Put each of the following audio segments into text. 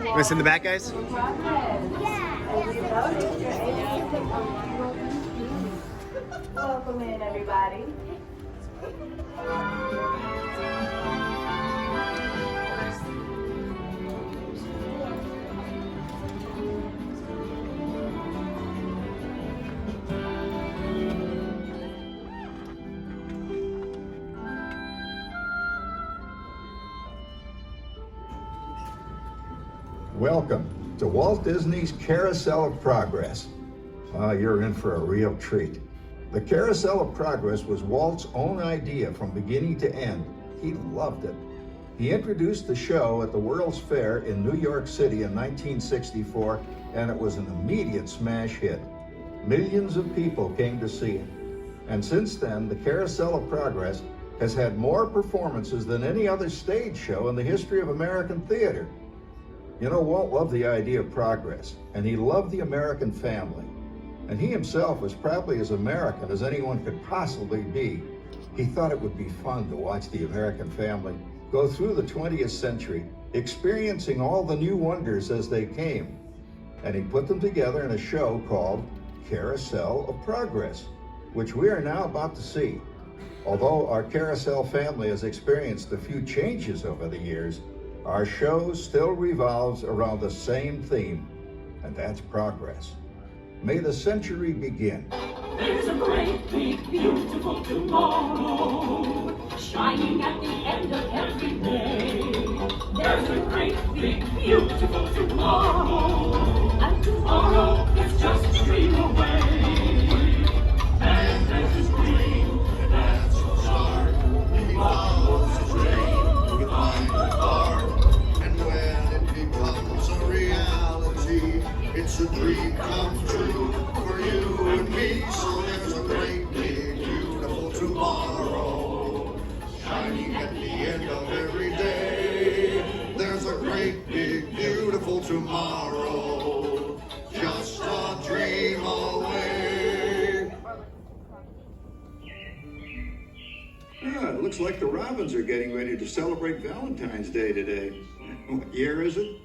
Want to sit in the back, guys? Welcome in, everybody. Welcome to Walt Disney's Carousel of Progress. You're in for a real treat. The Carousel of Progress was Walt's own idea from beginning to end. He loved it. He introduced the show at the World's Fair in New York City in 1964, and it was an immediate smash hit. Millions of people came to see it. And since then, the Carousel of Progress has had more performances than any other stage show in the history of American theater. You know, Walt loved the idea of progress, and he loved the American family. And he himself was probably as American as anyone could possibly be. He thought it would be fun to watch the American family go through the 20th century, experiencing all the new wonders as they came. And he put them together in a show called Carousel of Progress, which we are now about to see. Although our Carousel family has experienced a few changes over the years, our show still revolves around the same theme, and that's progress. May the century begin. There's a great, big, beautiful tomorrow, shining at the end of every day. There's a great, big, beautiful tomorrow, and tomorrow is just a dream away. And there's this dream that's so sharp, he follows his dream behind the bar. And when it becomes a reality, it's a dream come true for you and me. So there's a great, big, beautiful tomorrow, shining at the end of every day. There's a great, big, beautiful tomorrow, just a dream away. It looks like the Robins are getting ready to celebrate Valentine's Day today. What year is it?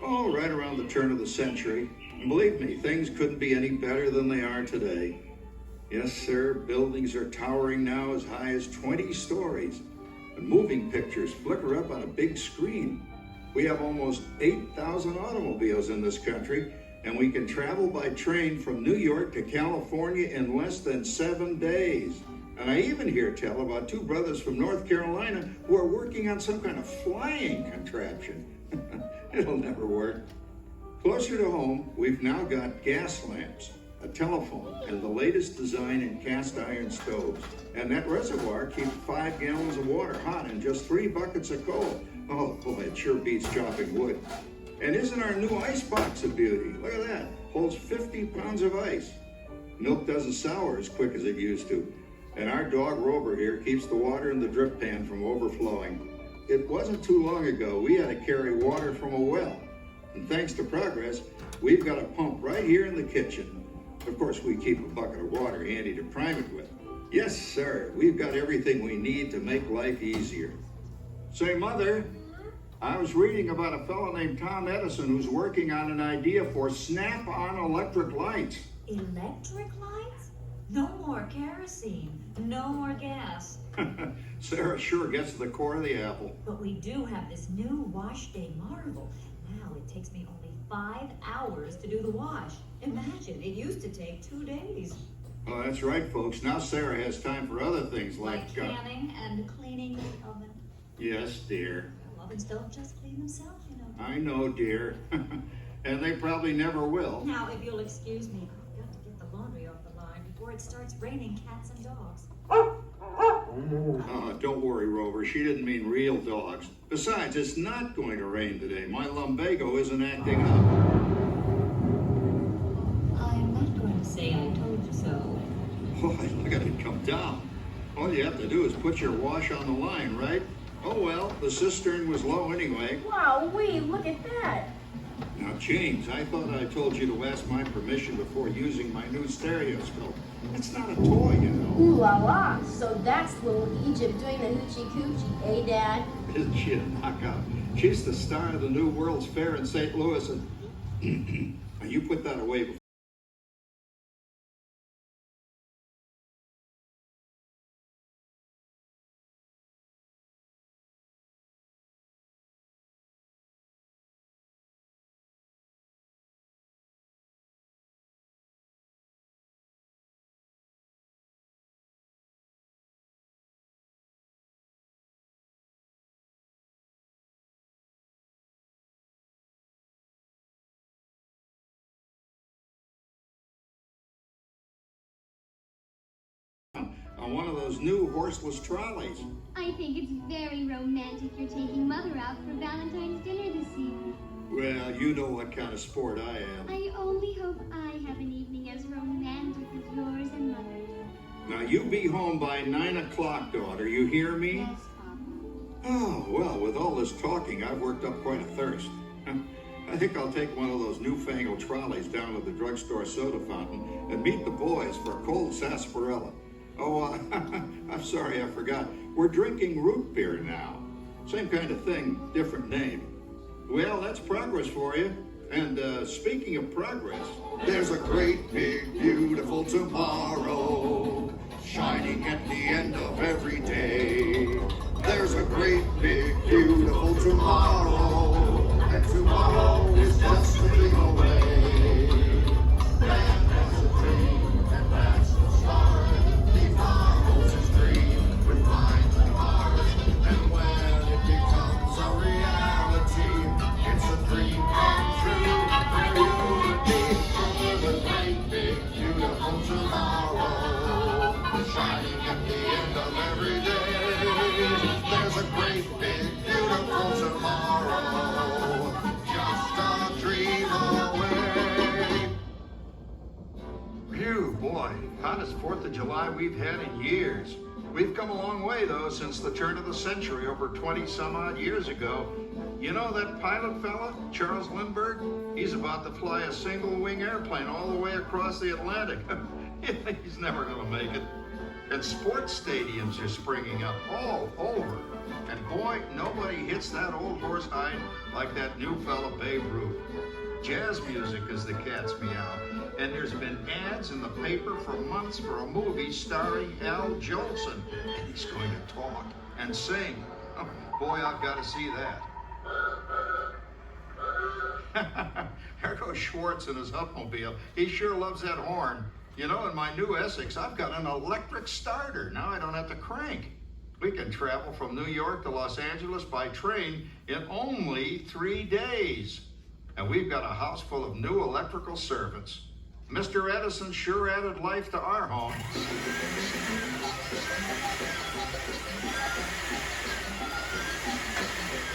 Oh, right around the turn of the century. And believe me, things couldn't be any better than they are today. Yes, sir, buildings are towering now as high as 20 stories. And moving pictures flicker up on a big screen. We have almost 8,000 automobiles in this country, and we can travel by train from New York to California in less than 7 days. And I even hear tell about two brothers from North Carolina who are working on some kind of flying contraption. It'll never work. Closer to home, we've now got gas lamps, a telephone, and the latest design in cast iron stoves. And that reservoir keeps 5 gallons of water hot in just 3 buckets of coal. Oh boy, it sure beats chopping wood. And isn't our new ice box a beauty? Look at that, holds 50 pounds of ice. Milk doesn't sour as quick as it used to. And our dog Rover here keeps the water in the drip pan from overflowing. It wasn't too long ago we had to carry water from a well. And thanks to progress, we've got a pump right here in the kitchen. Of course, we keep a bucket of water handy to prime it with. Yes, sir, we've got everything we need to make life easier. Say, Mother, I was reading about a fellow named Tom Edison who's working on an idea for snap-on electric lights. Electric lights? No more kerosene, no more gas. Sarah sure gets to the core of the apple. But we do have this new wash day marvel. Now it takes me only 5 hours to do the wash. Imagine, it used to take 2 days. Oh, that's right, folks. Now Sarah has time for other things Like canning and cleaning the oven. Yes, dear. Well, ovens don't just clean themselves, you know. I know, dear. And they probably never will. Now, if you'll excuse me, I've got to get the laundry off the line before it starts raining cats and dogs. Don't worry, Rover. She didn't mean real dogs. Besides, it's not going to rain today. My lumbago isn't acting up. I'm not going to say I told you so. Boy, look at it come down. All you have to do is put your wash on the line, right? Oh well, the cistern was low anyway. Wow, look at that. Now James, I thought I told you to ask my permission before using my new stereoscope. It's not a toy, you know. Ooh la la. So that's little Egypt doing the hoochie coochie, eh, Dad? Isn't she a knockout? She's the star of the new World's Fair in St. Louis, and you put that away before. On one of those new horseless trolleys. I think it's very romantic you're taking Mother out for Valentine's dinner this evening. Well, you know what kind of sport I am. I only hope I have an evening as romantic as yours and Mother's. Now, you be home by 9 o'clock, daughter. You hear me? Yes, Papa. Oh, well, with all this talking, I've worked up quite a thirst. I think I'll take one of those newfangled trolleys down to the drugstore soda fountain and meet the boys for a cold sarsaparilla. Oh, I'm sorry, I forgot. We're drinking root beer now. Same kind of thing, different name. Well, that's progress for you. And speaking of progress, There's a great big beautiful tomorrow shining at the end of every day. There's a great big beautiful tomorrow, and tomorrow is just a dream away. Man has a dream, and that's the start. He follows his dream with mind and heart, and when it becomes a reality, it's a dream come true for you and me. There's a great big beautiful tomorrow shining at the end of every day. There's a great big beautiful tomorrow, just a dream away. phew, boy, hottest 4th of July we've had in years. We've come a long way, though, since the turn of the century, over 20-some-odd years ago. You know that pilot fella, Charles Lindbergh? He's about to fly a single-wing airplane all the way across the Atlantic. He's never gonna make it. And sports stadiums are springing up all over. And boy, nobody hits that old horse hide like that new fella Babe Ruth. Jazz music is the cat's meow. And there's been ads in the paper for months for a movie starring Al Jolson. And he's going to talk and sing. Oh, boy, I've got to see that. There goes Schwartz in his Huffmobile. He sure loves that horn. You know, in my new Essex, I've got an electric starter. Now I don't have to crank. We can travel from New York to Los Angeles by train in only 3 days. And we've got a house full of new electrical servants. Mr. Edison sure added life to our home.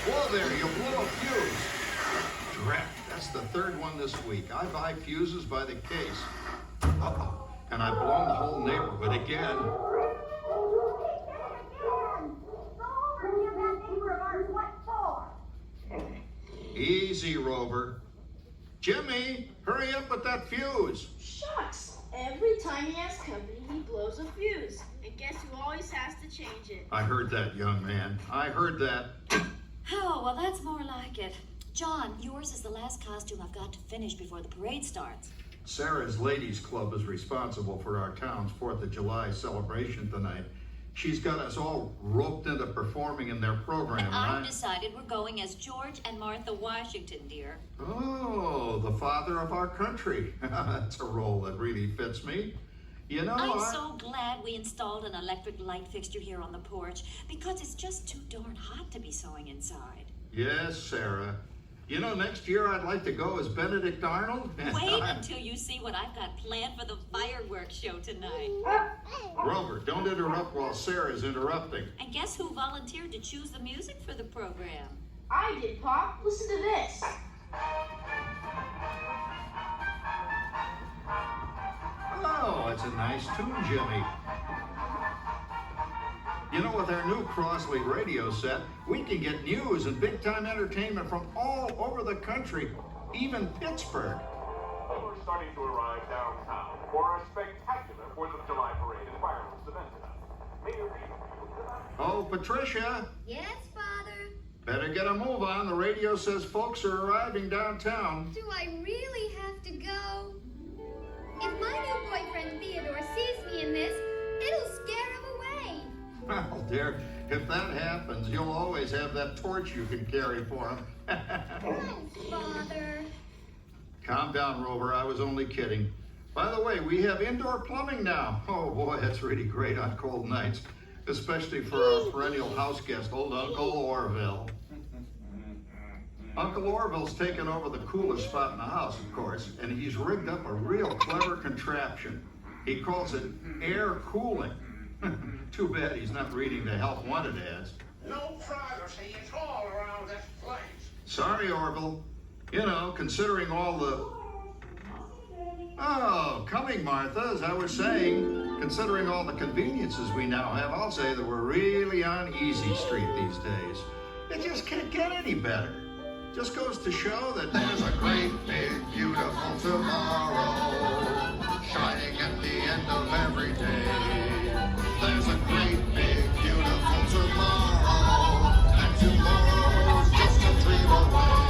Whoa there, you blew a fuse. Drat, that's the 3rd one this week. I buy fuses by the case. Uh-oh, and I've blown the whole neighborhood again. Easy, Rover. Jimmy, hurry up with that fuse. Shucks! Every time he has company, he blows a fuse. And guess who always has to change it? I heard that, young man. I heard that. Oh, well, that's more like it. John, yours is the last costume I've got to finish before the parade starts. Sarah's Ladies Club is responsible for our town's 4th of July celebration tonight. She's got us all roped into performing in their program. And I've decided we're going as George and Martha Washington, dear. Oh, the father of our country. That's a role that really fits me. You know, I'm so glad we installed an electric light fixture here on the porch because it's just too darn hot to be sewing inside. Yes, Sarah. You know, next year I'd like to go as Benedict Arnold. Wait until you see what I've got planned for the fireworks show tonight. Rover, don't interrupt while Sarah's interrupting. And guess who volunteered to choose the music for the program? I did, Pop. Listen to this. Oh, it's a nice tune, Jimmy. You know, with our new Crossley radio set, we can get news and big-time entertainment from all over the country, even Pittsburgh. We're starting to arrive downtown for a spectacular 4th of July parade and fireworks event tonight. Mayor Leal. Oh, Patricia, Yes, Father? better get a move on. The radio says folks are arriving downtown. Do I really have to go? If my new boyfriend Theodore sees me in this, it'll scare him away. Well, dear, if that happens, you'll always have that torch you can carry for him. Thanks, Father. Calm down, Rover. I was only kidding. By the way, we have indoor plumbing now. Oh, boy, that's really great on cold nights, especially for our perennial house guest, old Uncle Orville. Uncle Orville's taken over the coolest spot in the house, of course, and he's rigged up a real clever contraption. He calls it air cooling. Too bad he's not reading the Help Wanted ads. No privacy at all around this place. Sorry, Orville. You know, considering all the... Oh, coming, Martha, as I was saying, considering all the conveniences we now have, I'll say that we're really on easy street these days. It just can't get any better. Just goes to show that There's a great, big, beautiful tomorrow shining at the end of every day. There's a great, big, beautiful tomorrow, and tomorrow's just a dream away.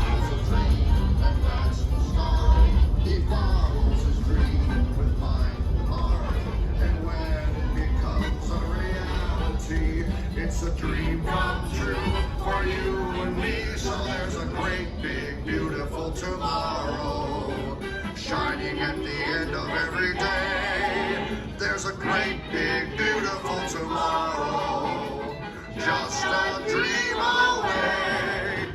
There's a dream, and that's the start. He follows his dream with mind and heart, and when it becomes a reality, it's a dream come true for you and me. So there's a great, big, beautiful tomorrow shining at the end of every day. There's a great, big, beautiful tomorrow, just a dream away.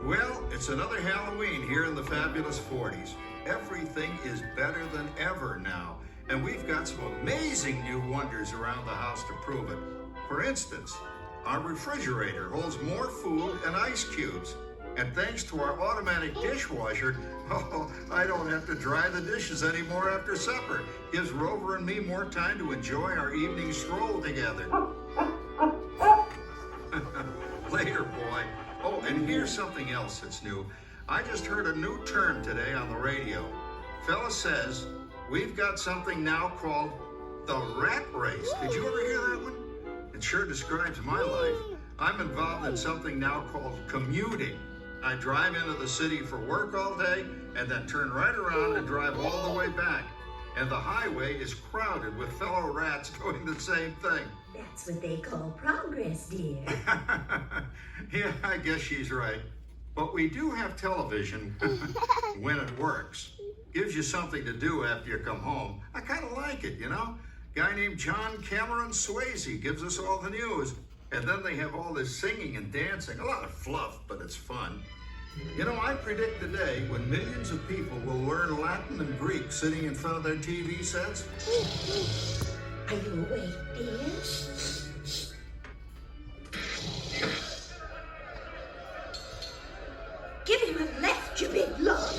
Well, it's another Halloween here in the fabulous 40s. Everything is better than ever now, and we've got some amazing new wonders around the house to prove it. For instance, our refrigerator holds more food and ice cubes. And thanks to our automatic dishwasher, oh, I don't have to dry the dishes anymore after supper. Gives Rover and me more time to enjoy our evening stroll together. Later, boy. Oh, and here's something else that's new. I just heard a new term today on the radio. Fella says we've got something now called the rat race. Did you ever hear that one? It sure describes my life. I'm involved in something now called commuting. I drive into the city for work all day and then turn right around and drive all the way back. And the highway is crowded with fellow rats doing the same thing. That's what they call progress, dear. Yeah, I guess she's right. But we do have television when it works. Gives you something to do after you come home. I kind of like it, you know? Guy named John Cameron Swayze gives us all the news. And then they have all this singing and dancing. A lot of fluff, but it's fun. You know, I predict the day when millions of people will learn Latin and Greek sitting in front of their TV sets. Are you awake, dear? Give him a left, you big lug.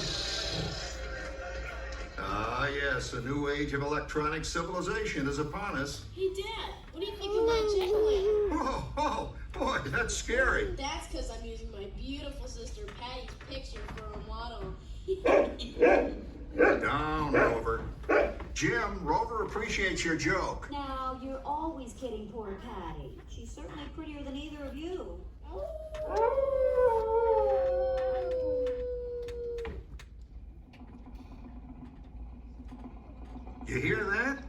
Ah, yes, a new age of electronic civilization is upon us. Hey, Dad, what do you think of my jack-o'-lantern? Oh, boy, that's scary. That's because I'm using my beautiful sister Patty's picture for a model. Down, Rover. Jim, Rover appreciates your joke. Now, you're always kidding poor Patty. She's certainly prettier than either of you. You hear that?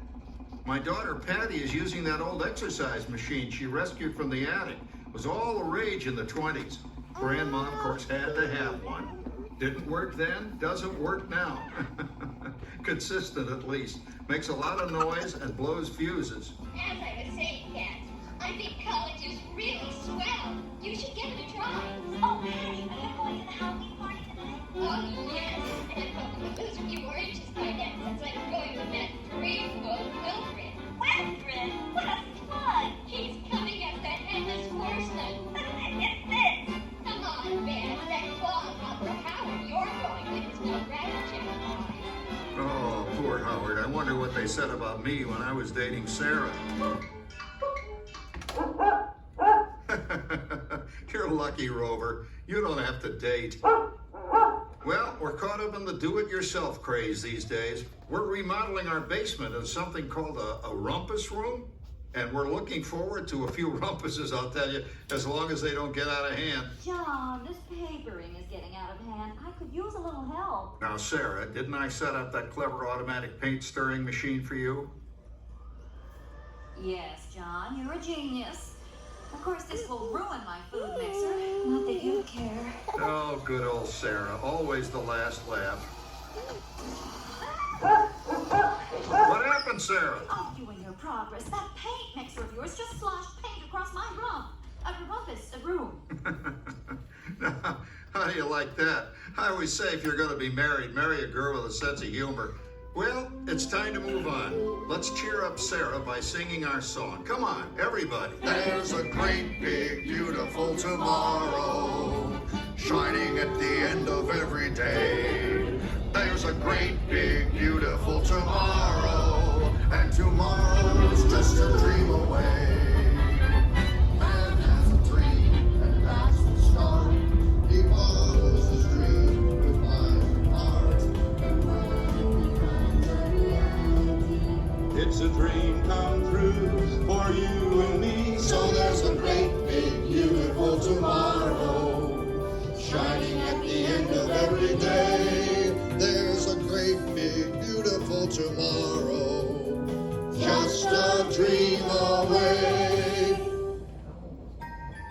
My daughter Patty is using that old exercise machine she rescued from the attic. It was all the rage in the 20s. Grandma, of course, had to have one. Didn't work then, doesn't work now. Consistent, at least. Makes a lot of noise and blows fuses. As I was saying, Dad, I think college is really swell. You should give it a try. Oh, Patty, are you going to the Halloween party tonight? Oh, yes. And I'm hoping to lose a few more inches by then, since I'm going with that dreamboat Wilfred. Wilfred? What fun! He's coming up that endless horseman. It's this. Come on, man. That claw about the Howard you're going with is no rabbit chicken. Oh, poor Howard. I wonder what they said about me when I was dating Sarah. You're lucky, Rover. You don't have to date. Well, we're caught up in the do-it-yourself craze these days. We're remodeling our basement as something called a rumpus room. And we're looking forward to a few rumpuses, I'll tell you, as long as they don't get out of hand. John, this papering is getting out of hand. I could use a little help. Now, Sarah, didn't I set up that clever automatic paint stirring machine for you? Yes, John, you're a genius. Of course, this will ruin my food mixer. Not that you care. Oh, good old Sarah. Always the last laugh. What happened, Sarah? Oh, you and your progress. That paint mixer of yours just sloshed paint across my room. Now, how do you like that? I always say if you're going to be married, marry a girl with a sense of humor. Well, it's time to move on. Let's cheer up Sarah by singing our song. Come on, everybody. There's a great big beautiful tomorrow shining at the end of every day. There's a great big beautiful tomorrow, and tomorrow's just a dream away. Man has a dream, and that's the start. He follows his dream with my heart, and when it becomes a reality, It's a dream come true for you and me. so there's a great big beautiful tomorrow shining at the end of every day. There's a great big beautiful tomorrow, just a dream away.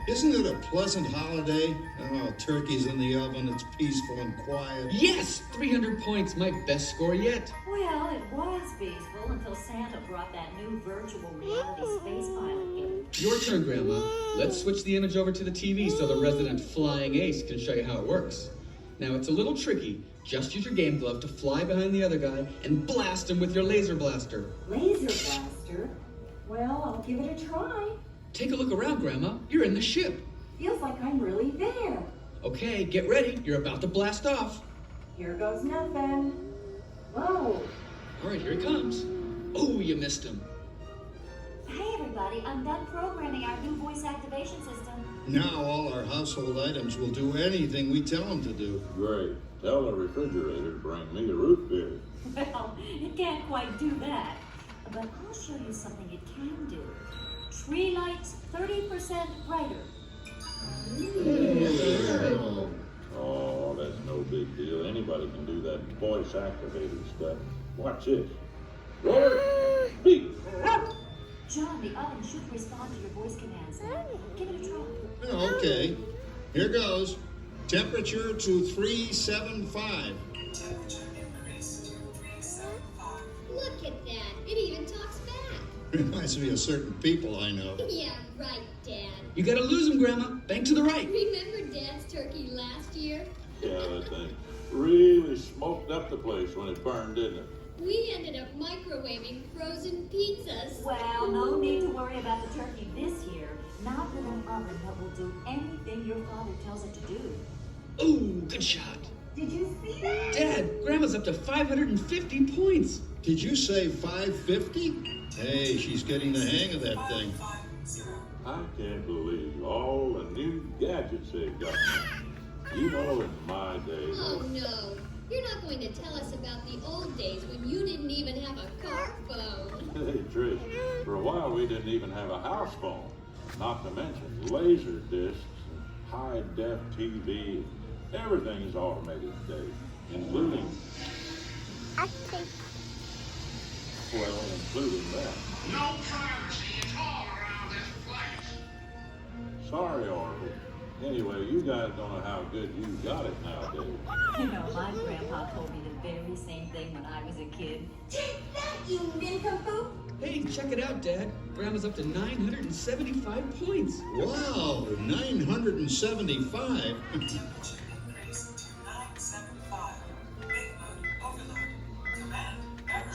Isn't it a pleasant holiday? Oh, turkey's in the oven, it's peaceful and quiet. Yes! 300 points, my best score yet. Well, it was peaceful until Santa brought that new virtual reality space pilot in. Your turn, Grandma. Let's switch the image over to the TV so the resident flying ace can show you how it works. Now, it's a little tricky. Just use your game glove to fly behind the other guy and blast him with your laser blaster. Laser blaster? Well, I'll give it a try. Take a look around, Grandma. You're in the ship. Feels like I'm really there. Okay, get ready. You're about to blast off. Here goes nothing. Whoa. All right, here he comes. Oh, you missed him. Hey, everybody, I'm done programming our new voice activation system. Now all our household items will do anything we tell them to do. Great. Tell the refrigerator to bring me a root beer. Well, it can't quite do that. But I'll show you something it can do. Tree lights 30% brighter. Oh, that's no big deal. Anybody can do that voice activated stuff. Watch this. Roar! Beep! John, the oven should respond to your voice commands now. Give it a try. Okay, here goes. Temperature to 375. Look at that. It even talks back. Reminds me of certain people I know. Yeah, right, Dad. You gotta lose him, Grandma. Bank to the right. Remember Dad's turkey last year? Yeah, that thing really smoked up the place when it burned, didn't it? We ended up microwaving frozen pizzas. Well, no need to worry about the turkey this year. Not with an oven that will do anything your father tells it to do. Ooh, good shot. Did you see that? Dad, Grandma's up to 550 points. Did you say 550? Hey, she's getting the hang of that thing. I can't believe all the new gadgets they've got. You know, in my day. Oh no. You're not going to tell us about the old days when you didn't even have a car phone. Hey, Trish, for a while we didn't even have a house phone. Not to mention laser discs and high-def TV. Everything is automated today, including... including that. No privacy at all around this place. Sorry, Orville. Anyway, you guys don't know how good you got it nowadays. You know, my grandpa told me the very same thing when I was a kid. Take that, you nincompoop! Hey, check it out, Dad. Grandma's up to 975 points. Wow, 975.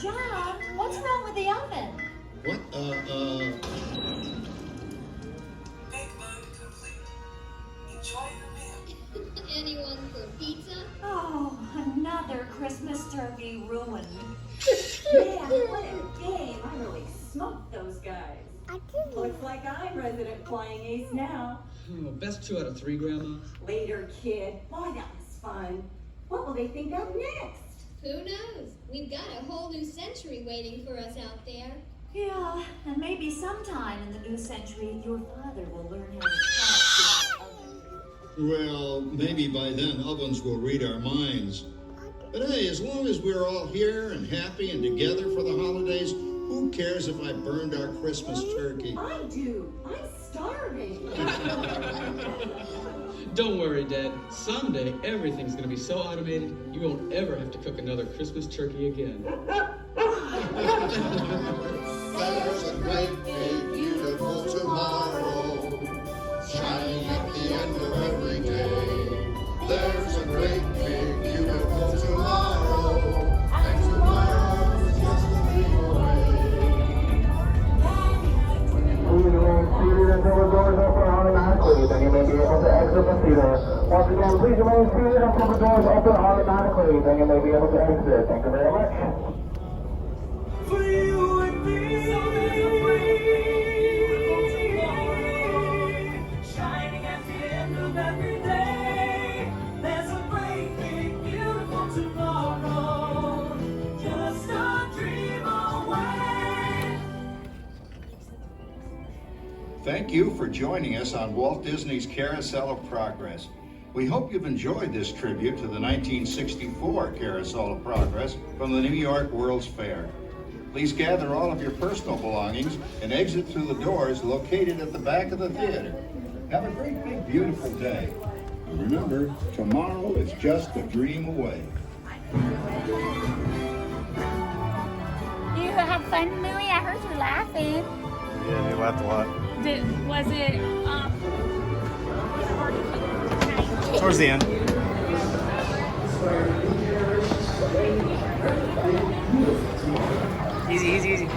John, what's wrong with the oven? What, Anyone for pizza? Oh, another Christmas turkey ruined. Man, what a game. I really smoked those guys. looks like I'm resident flying ace now. Oh, best 2 out of 3, Grandma. Later, kid. Boy, that was fun. What will they think of next? Who knows? We've got a whole new century waiting for us out there. Yeah, and maybe sometime in the new century, your father will learn how to talk to our oven. Well, maybe by then ovens will read our minds. But hey, as long as we're all here and happy and together for the holidays, who cares if I burned our Christmas turkey? I do. I'm starving. Don't worry, Dad. Someday everything's gonna be so automated you won't ever have to cook another Christmas turkey again. There's a great big beautiful tomorrow, shining at the end of every day. There's a great big beautiful tomorrow, and tomorrow's just a dream away. Please remain seated until the doors open automatically, then you may be able to exit the theater. Once again, please remain seated until the doors open automatically, then you may be able to exit. Thank you very much. For you and me, shining at the end of every day. There's a great big beautiful tomorrow, just a dream away. Thank you for joining us on Walt Disney's Carousel of Progress. We hope you've enjoyed this tribute to the 1964 Carousel of Progress from the New York World's Fair. Please gather all of your personal belongings and exit through the doors located at the back of the theater. Have a great big beautiful day. And remember, tomorrow is just a dream away. You have fun, Louie? I heard you laughing. Yeah, they laughed a lot. Was it Towards the end. Easy, easy, easy.